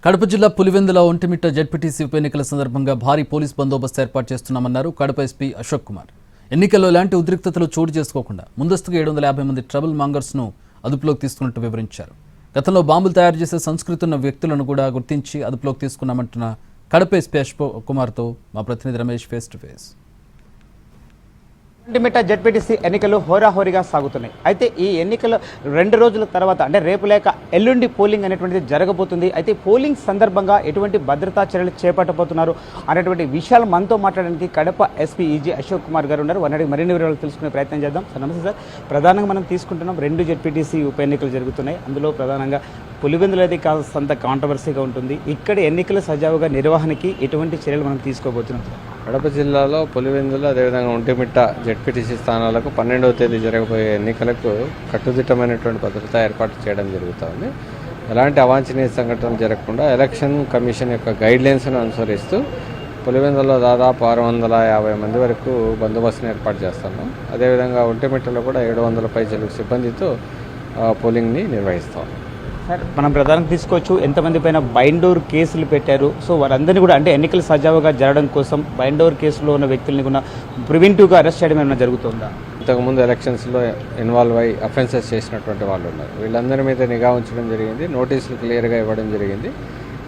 కడప జిల్లా పులివెందుల ఒంటిమిట్ట జెడ్పీటీసీ ఉప ఎన్నికల సందర్భంగా భారీ పోలీస్ బందోబస్తు ఏర్పాటు చేస్తున్నామన్నారు కడప ఎస్పీ అశోక్ కుమార్. ఎన్నికల్లో ఎలాంటి ఉద్రిక్తతలు చోటు చేసుకోకుండా ముందస్తుగా 750 మంది ట్రబుల్ మాంగర్స్ ను అదుపులోకి తీసుకున్నట్టు వివరించారు. గతంలో బాంబులు తయారు చేసే సంస్కృతి ఉన్న వ్యక్తులను కూడా గుర్తించి అదుపులోకి తీసుకున్నామంటున్న కడప ఎస్పీ అశోక్ కుమార్తో మా ప్రతినిధి Ramesh face to face. Vontimitta ZPTC ఎన్నికలు హోరాహోరీగా సాగుతున్నాయి. అయితే ఈ ఎన్నికలు 2 రోజుల తర్వాత అంటే రేపు లేక ఎల్లుండి పోలింగ్ అనేటువంటిది జరగబోతుంది. అయితే పోలింగ్ సందర్భంగా ఎటువంటి భద్రతా చర్యలు చేపట్టబోతున్నారు అనేటువంటి విషయాలు మనతో మాట్లాడడానికి కడప ఎస్పీ ఈజీ అశోక్ కుమార్ గారు ఉన్నారు. వారిని మరిన్ని వివరాలు తెలుసుకునే ప్రయత్నం చేద్దాం. సార్ నమస్తే సార్. ప్రధానంగా మనం తీసుకుంటున్నాం 2 జెడ్పీటీసీ ఉప ఎన్నికలు జరుగుతున్నాయి. అందులో ప్రధానంగా పులివెందులు అయితే కాస్తంత కాంట్రవర్సీగా ఉంటుంది. ఇక్కడ ఎన్నికల సజావుగా నిర్వహణకి ఎటువంటి చర్యలు మనం తీసుకోబోతున్నాం? కడప జిల్లాలో పులివెందులు అదేవిధంగా ఒంటిమిట్ట జెడ్పీటీసీ స్థానాలకు 12వ తేదీ జరగబోయే ఎన్నికలకు కట్టుదిట్టమైనటువంటి భద్రత ఏర్పాటు చేయడం జరుగుతుంది. ఎలాంటి అవాంఛనీయ సంఘటనలు జరగకుండా ఎలక్షన్ కమిషన్ యొక్క గైడ్లైన్స్ను అనుసరిస్తూ పులివెందులో దాదాపు 650 మంది వరకు బందోబస్తును ఏర్పాటు చేస్తున్నాం. అదేవిధంగా ఒంటిమిట్టలో కూడా 700 పైచలకు సిబ్బందితో పోలింగ్ని నిర్వహిస్తాం. సార్ మనం ప్రధానంగా తీసుకోవచ్చు ఎంతమంది పైన బైండోర్ కేసులు పెట్టారు. సో వారందరినీ కూడా అంటే ఎన్నికలు సజావుగా జరగడం కోసం బైండోర్ కేసులో ఉన్న వ్యక్తుల్ని కూడా ప్రివెంటివ్గా అరెస్ట్ చేయడం ఏమైనా జరుగుతుందా? ఇంతకుముందు ఎలక్షన్స్లో ఇన్వాల్వ్ అయ్యి అఫెన్సెస్ చేసినటువంటి వాళ్ళు ఉన్నారు. వీళ్ళందరి మీద నిఘా ఉంచడం జరిగింది. నోటీసులు క్లియర్గా ఇవ్వడం జరిగింది.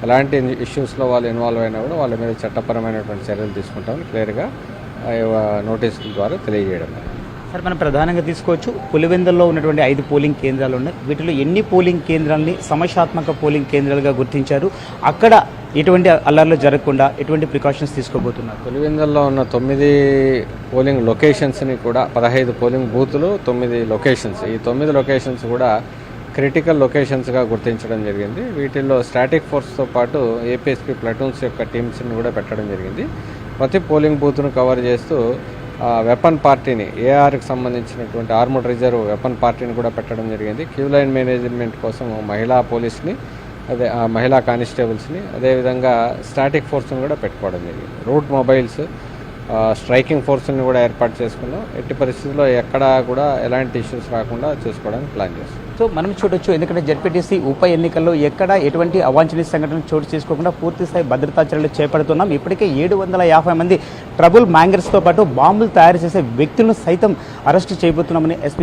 ఎలాంటి ఇష్యూస్లో వాళ్ళు ఇన్వాల్వ్ అయినా కూడా వాళ్ళ మీద చట్టపరమైనటువంటి చర్యలు తీసుకుంటామని క్లియర్గా నోటీసుల ద్వారా తెలియజేయడం. సార్ మనం ప్రధానంగా తీసుకోవచ్చు పులివెందుల్లో ఉన్నటువంటి 5 పోలింగ్ కేంద్రాలు ఉన్నాయి. వీటిలో ఎన్ని పోలింగ్ కేంద్రాలని సమస్యాత్మక పోలింగ్ కేంద్రాలుగా గుర్తించారు? అక్కడ ఎటువంటి అల్లర్లు జరగకుండా ఎటువంటి ప్రికాషన్స్ తీసుకోబోతున్నారు? పులివెందుల్లో ఉన్న 9 పోలింగ్ లొకేషన్స్ని కూడా 15 పోలింగ్ బూతులు 9 లొకేషన్స్, ఈ 9 లొకేషన్స్ కూడా క్రిటికల్ లొకేషన్స్గా గుర్తించడం జరిగింది. వీటిల్లో స్టాటిక్ ఫోర్స్తో పాటు ఏపీఎస్పీ ప్లటూన్స్ యొక్క టీమ్స్ని కూడా పెట్టడం జరిగింది. ప్రతి పోలింగ్ బూత్ను కవర్ చేస్తూ వెపన్ పార్టీని ఏఆర్కి సంబంధించినటువంటి ఆర్మర్డ్ రిజర్వ్ వెపన్ పార్టీని కూడా పెట్టడం జరిగింది. క్యూ లైన్ మేనేజ్మెంట్ కోసం మహిళా పోలీస్ని, అదే మహిళా కానిస్టేబుల్స్ని, అదేవిధంగా స్టాటిక్ ఫోర్స్ని కూడా పెట్టుకోవడం జరిగింది. రూట్ మొబైల్స్, స్ట్రైకింగ్ ఫోర్స్ని కూడా ఏర్పాటు చేసుకున్నాం. ఎట్టి పరిస్థితుల్లో ఎక్కడా కూడా ఎలాంటి ఇష్యూస్ రాకుండా చూసుకోవడానికి ప్లాన్ చేస్తాం. సో మనం చూడొచ్చు, ఎందుకంటే జెడ్పీటీసీ ఉప ఎన్నికల్లో ఎక్కడ ఎటువంటి అవాంఛనీయ సంఘటనలు చోటు చేసుకోకుండా పూర్తి స్థాయి భద్రతా చర్యలు చేపడుతున్నాం. ఇప్పటికే 750 మంది ట్రబుల్ మ్యాంగర్స్తో పాటు బాంబులు తయారు చేసే వ్యక్తులను సైతం అరెస్టు చేయబోతున్నామని ఎస్పీ